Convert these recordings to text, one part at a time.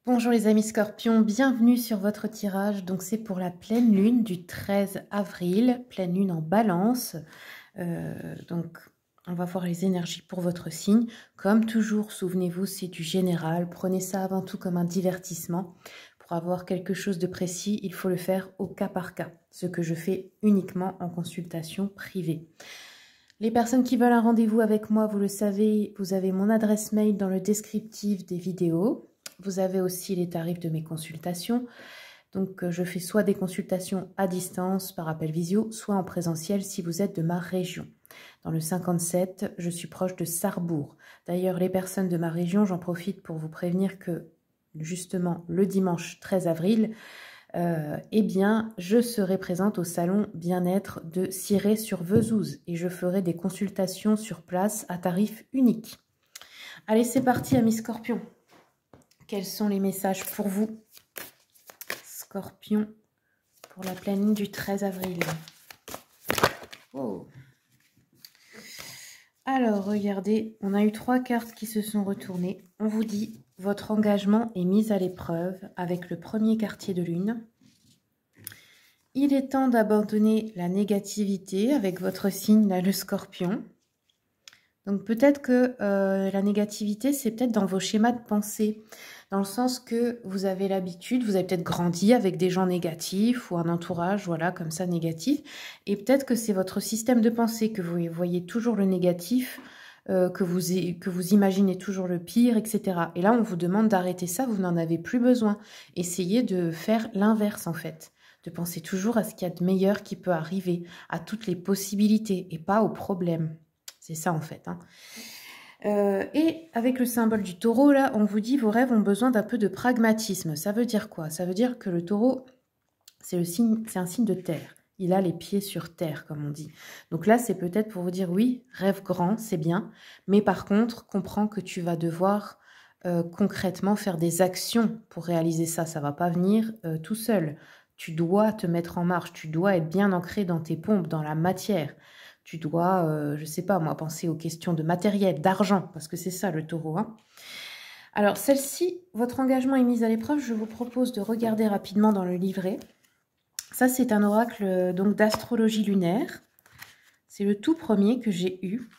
Bonjour les amis scorpions, bienvenue sur votre tirage. Donc c'est pour la pleine lune du 13 avril, pleine lune en balance. Donc on va voir les énergies pour votre signe. Comme toujours, souvenez-vous, c'est du général. Prenez ça avant tout comme un divertissement. Pour avoir quelque chose de précis, il faut le faire au cas par cas. Ce que je fais uniquement en consultation privée. Les personnes qui veulent un rendez-vous avec moi, vous le savez, vous avez mon adresse mail dans le descriptif des vidéos. Vous avez aussi les tarifs de mes consultations. Donc, je fais soit des consultations à distance par appel visio, soit en présentiel si vous êtes de ma région. Dans le 57, je suis proche de Sarrebourg. D'ailleurs, les personnes de ma région, j'en profite pour vous prévenir que justement le dimanche 13 avril, eh bien, je serai présente au salon bien-être de Ciré-sur-Vezouze et je ferai des consultations sur place à tarif unique. Allez, c'est parti, amis scorpions. Quels sont les messages pour vous, Scorpion, pour la pleine lune du 13 avril? Oh. Alors, regardez, on a eu 3 cartes qui se sont retournées. On vous dit, votre engagement est mis à l'épreuve avec le premier quartier de lune. Il est temps d'abandonner la négativité avec votre signe, là, le Scorpion. Donc peut-être que la négativité, c'est peut-être dans vos schémas de pensée, dans le sens que vous avez l'habitude, vous avez peut-être grandi avec des gens négatifs ou un entourage, voilà, comme ça, négatif. Et peut-être que c'est votre système de pensée, que vous voyez toujours le négatif, que vous imaginez toujours le pire, etc. Et là, on vous demande d'arrêter ça, vous n'en avez plus besoin. Essayez de faire l'inverse, en fait. De penser toujours à ce qu'il y a de meilleur qui peut arriver, à toutes les possibilités et pas aux problèmes. C'est ça en fait. Hein. Et avec le symbole du taureau, là, on vous dit vos rêves ont besoin d'un peu de pragmatisme. Ça veut dire quoi? Ça veut dire que le taureau, c'est un signe de terre. Il a les pieds sur terre, comme on dit. Donc là, c'est peut-être pour vous dire oui, rêve grand, c'est bien. Mais par contre, comprends que tu vas devoir concrètement faire des actions pour réaliser ça. Ça ne va pas venir tout seul. Tu dois te mettre en marche. Tu dois être bien ancré dans tes pompes, dans la matière. Tu dois, je sais pas moi, penser aux questions de matériel, d'argent, parce que c'est ça le taureau. Hein. Alors celle-ci, votre engagement est mis à l'épreuve. Je vous propose de regarder rapidement dans le livret. Ça, c'est un oracle donc d'astrologie lunaire. C'est le tout premier que j'ai eu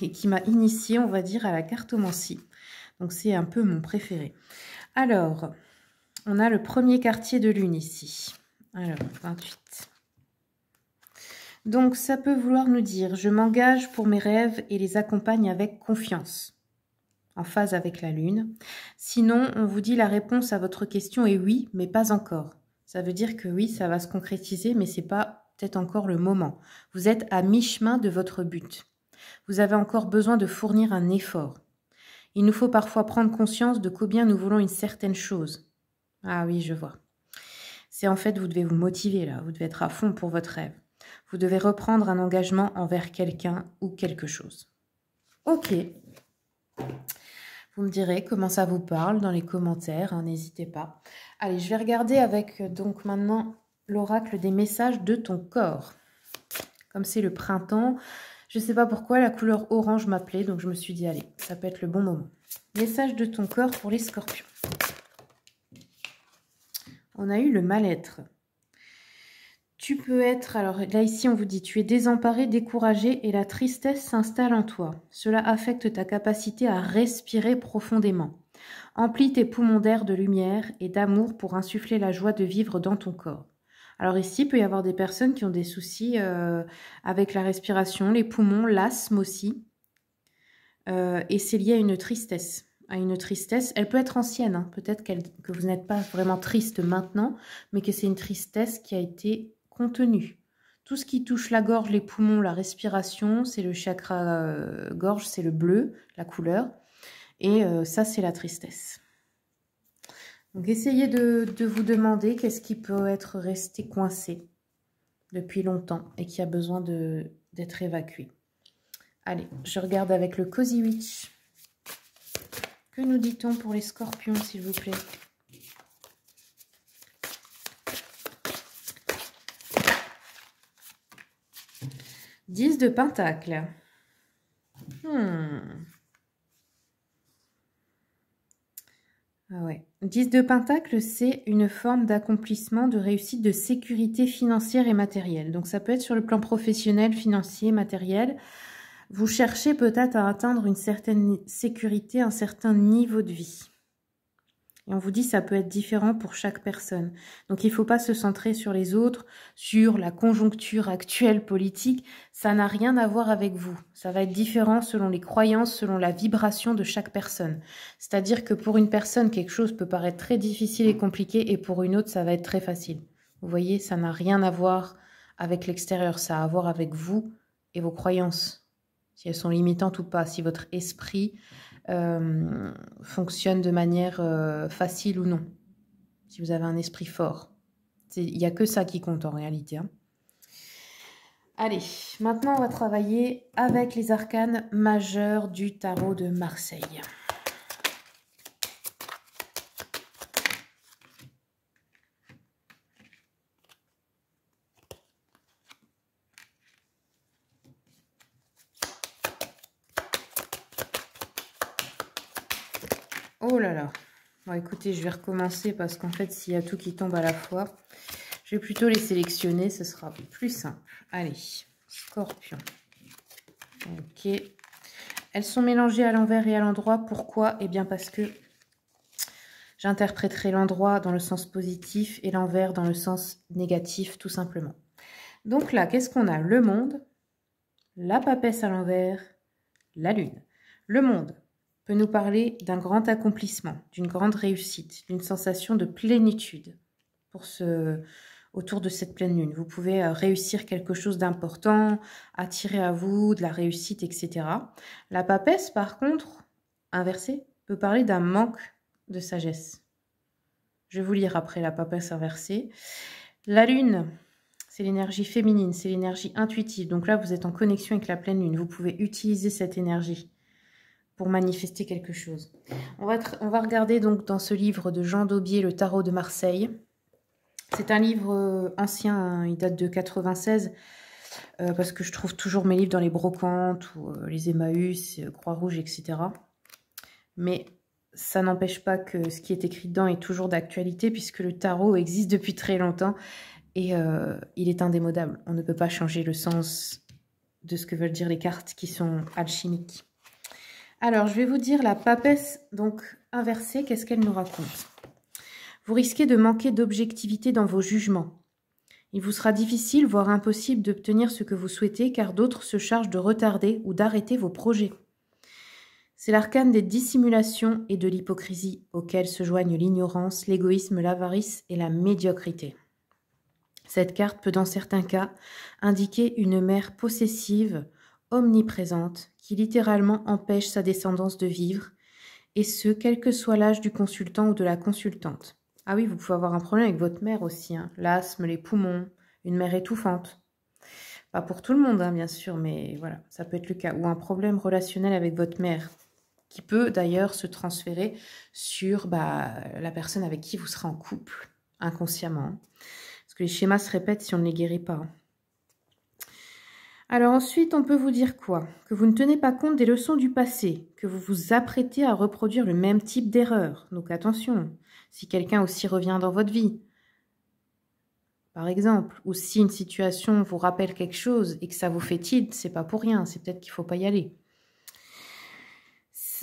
et qui m'a initié, on va dire, à la cartomancie. Donc c'est un peu mon préféré. Alors, on a le premier quartier de lune ici. Alors, 28. Donc, ça peut vouloir nous dire « Je m'engage pour mes rêves et les accompagne avec confiance », en phase avec la lune. Sinon, on vous dit la réponse à votre question est oui, mais pas encore. Ça veut dire que oui, ça va se concrétiser, mais ce n'est pas peut-être encore le moment. Vous êtes à mi-chemin de votre but. Vous avez encore besoin de fournir un effort. Il nous faut parfois prendre conscience de combien nous voulons une certaine chose. Ah oui, je vois. C'est en fait, vous devez vous motiver là, vous devez être à fond pour votre rêve. Vous devez reprendre un engagement envers quelqu'un ou quelque chose. Ok. Vous me direz comment ça vous parle dans les commentaires, hein, n'hésitez pas. Allez, je vais regarder avec donc maintenant l'oracle des messages de ton corps. Comme c'est le printemps, je ne sais pas pourquoi la couleur orange m'appelait, donc je me suis dit, allez, ça peut être le bon moment. Message de ton corps pour les scorpions. On a eu le mal-être. Tu peux être, alors là ici on vous dit, tu es désemparé, découragé et la tristesse s'installe en toi. Cela affecte ta capacité à respirer profondément. Emplis tes poumons d'air, de lumière et d'amour pour insuffler la joie de vivre dans ton corps. Alors ici, il peut y avoir des personnes qui ont des soucis avec la respiration, les poumons, l'asthme aussi. Et c'est lié à une tristesse. Elle peut être ancienne, hein. Peut-être que vous n'êtes pas vraiment triste maintenant, mais que c'est une tristesse qui a été contenue. Tout ce qui touche la gorge, les poumons, la respiration, c'est le chakra gorge, c'est le bleu, la couleur. Et ça, c'est la tristesse. Donc, essayez de vous demander qu'est-ce qui peut être resté coincé depuis longtemps et qui a besoin d'être évacué. Allez, je regarde avec le Cozy Witch. Que nous dit-on pour les scorpions, s'il vous plaît? « 10 de Pentacle. Ah ouais. 10 de Pentacle, c'est une forme d'accomplissement, de réussite, de sécurité financière et matérielle. Donc ça peut être sur le plan professionnel, financier, matériel. Vous cherchez peut-être à atteindre une certaine sécurité, un certain niveau de vie. Et on vous dit ça peut être différent pour chaque personne. Donc il ne faut pas se centrer sur les autres, sur la conjoncture actuelle politique. Ça n'a rien à voir avec vous. Ça va être différent selon les croyances, selon la vibration de chaque personne. C'est-à-dire que pour une personne, quelque chose peut paraître très difficile et compliqué, et pour une autre, ça va être très facile. Vous voyez, ça n'a rien à voir avec l'extérieur. Ça a à voir avec vous et vos croyances. Si elles sont limitantes ou pas, si votre esprit fonctionne de manière facile ou non, si vous avez un esprit fort. Il n'y a que ça qui compte en réalité. Hein. Allez, maintenant on va travailler avec les arcanes majeurs du tarot de Marseille. Oh là là. Bon, écoutez, je vais recommencer parce qu'en fait, s'il y a tout qui tombe à la fois, je vais plutôt les sélectionner. Ce sera plus simple. Allez, Scorpion. Ok. Elles sont mélangées à l'envers et à l'endroit. Pourquoi? Eh bien parce que j'interpréterai l'endroit dans le sens positif et l'envers dans le sens négatif, tout simplement. Donc là, qu'est-ce qu'on a? Le monde, la papesse à l'envers, la lune. Le monde peut nous parler d'un grand accomplissement, d'une grande réussite, d'une sensation de plénitude autour de cette pleine lune. Vous pouvez réussir quelque chose d'important, attirer à vous de la réussite, etc. La papesse, par contre, inversée, peut parler d'un manque de sagesse. Je vais vous lire après la papesse inversée. La lune, c'est l'énergie féminine, c'est l'énergie intuitive. Donc là, vous êtes en connexion avec la pleine lune. Vous pouvez utiliser cette énergie pour manifester quelque chose. On va regarder donc dans ce livre de Jean Daubié, Le Tarot de Marseille. C'est un livre ancien, hein, il date de 96, parce que je trouve toujours mes livres dans les brocantes, ou les Emmaüs, Croix-Rouge, etc. Mais ça n'empêche pas que ce qui est écrit dedans est toujours d'actualité, puisque le tarot existe depuis très longtemps, et il est indémodable. On ne peut pas changer le sens de ce que veulent dire les cartes qui sont alchimiques. Alors, je vais vous dire la papesse, donc inversée, qu'est-ce qu'elle nous raconte? Vous risquez de manquer d'objectivité dans vos jugements. Il vous sera difficile, voire impossible, d'obtenir ce que vous souhaitez, car d'autres se chargent de retarder ou d'arrêter vos projets. C'est l'arcane des dissimulations et de l'hypocrisie, auxquelles se joignent l'ignorance, l'égoïsme, l'avarice et la médiocrité. Cette carte peut, dans certains cas, indiquer une mère possessive, omniprésente, qui littéralement empêche sa descendance de vivre, et ce, quel que soit l'âge du consultant ou de la consultante. Ah oui, vous pouvez avoir un problème avec votre mère aussi, hein. L'asthme, les poumons, une mère étouffante. Pas pour tout le monde, hein, bien sûr, mais voilà, ça peut être le cas. Ou un problème relationnel avec votre mère, qui peut d'ailleurs se transférer sur la personne avec qui vous serez en couple, inconsciemment. Parce que les schémas se répètent si on ne les guérit pas. Alors ensuite, on peut vous dire quoi? Que vous ne tenez pas compte des leçons du passé, que vous vous apprêtez à reproduire le même type d'erreur. Donc attention, si quelqu'un aussi revient dans votre vie, par exemple, ou si une situation vous rappelle quelque chose et que ça vous fait tilt, c'est pas pour rien, c'est peut-être qu'il faut pas y aller.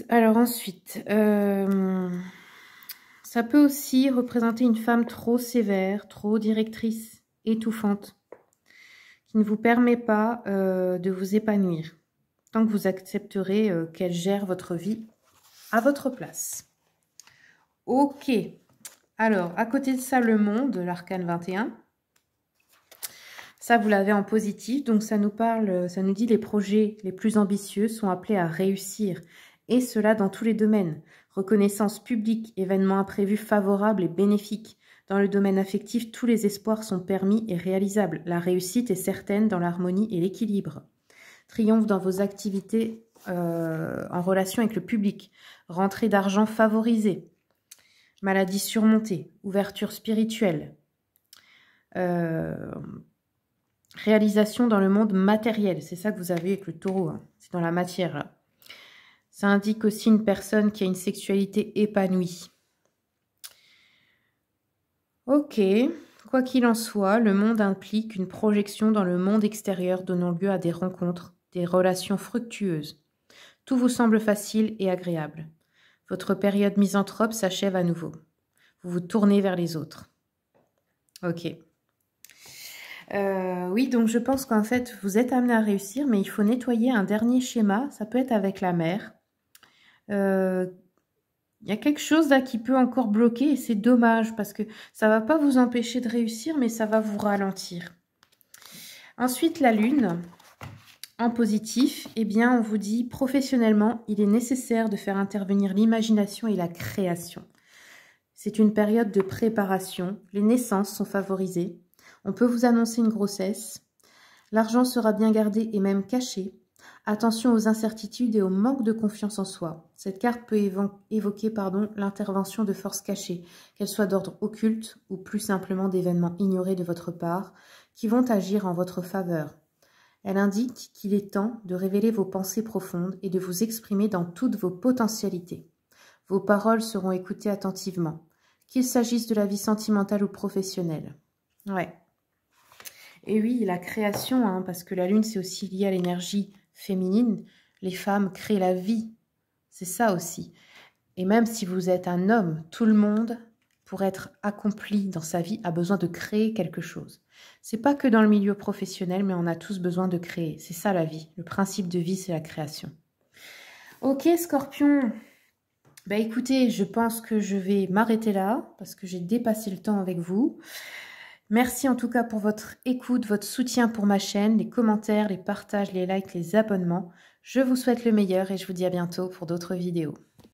Alors ensuite, ça peut aussi représenter une femme trop sévère, trop directrice, étouffante, qui ne vous permet pas de vous épanouir, tant que vous accepterez qu'elle gère votre vie à votre place. Ok, alors à côté de ça, le monde, l'arcane 21, ça vous l'avez en positif, donc ça nous parle, ça nous dit les projets les plus ambitieux sont appelés à réussir, et cela dans tous les domaines. Reconnaissance publique, événements imprévus favorables et bénéfiques. Dans le domaine affectif, tous les espoirs sont permis et réalisables. La réussite est certaine dans l'harmonie et l'équilibre. Triomphe dans vos activités en relation avec le public. Rentrée d'argent favorisée. Maladie surmontée. Ouverture spirituelle. Réalisation dans le monde matériel. C'est ça que vous avez avec le taureau. Hein. C'est dans la matière, là. Ça indique aussi une personne qui a une sexualité épanouie. Ok, quoi qu'il en soit, le monde implique une projection dans le monde extérieur donnant lieu à des rencontres, des relations fructueuses. Tout vous semble facile et agréable. Votre période misanthrope s'achève à nouveau. Vous vous tournez vers les autres. Ok. Oui, donc je pense qu'en fait, vous êtes amené à réussir, mais il faut nettoyer un dernier schéma. Ça peut être avec la mère. Il y a quelque chose là qui peut encore bloquer et c'est dommage parce que ça va pas vous empêcher de réussir, mais ça va vous ralentir. Ensuite, la lune. En positif, eh bien, on vous dit professionnellement, il est nécessaire de faire intervenir l'imagination et la création. C'est une période de préparation. Les naissances sont favorisées. On peut vous annoncer une grossesse. L'argent sera bien gardé et même caché. Attention aux incertitudes et au manque de confiance en soi. Cette carte peut évoquer l'intervention de forces cachées, qu'elles soient d'ordre occulte ou plus simplement d'événements ignorés de votre part, qui vont agir en votre faveur. Elle indique qu'il est temps de révéler vos pensées profondes et de vous exprimer dans toutes vos potentialités. Vos paroles seront écoutées attentivement, qu'il s'agisse de la vie sentimentale ou professionnelle. Ouais. Et oui, la création, hein, parce que la lune, c'est aussi lié à l'énergie féminine. Les femmes créent la vie. C'est ça aussi. Et même si vous êtes un homme, tout le monde, pour être accompli dans sa vie, a besoin de créer quelque chose. C'est pas que dans le milieu professionnel, mais on a tous besoin de créer. C'est ça la vie. Le principe de vie, c'est la création. Ok, Scorpion. Bah écoutez, je pense que je vais m'arrêter là, parce que j'ai dépassé le temps avec vous. Merci en tout cas pour votre écoute, votre soutien pour ma chaîne, les commentaires, les partages, les likes, les abonnements. Je vous souhaite le meilleur et je vous dis à bientôt pour d'autres vidéos.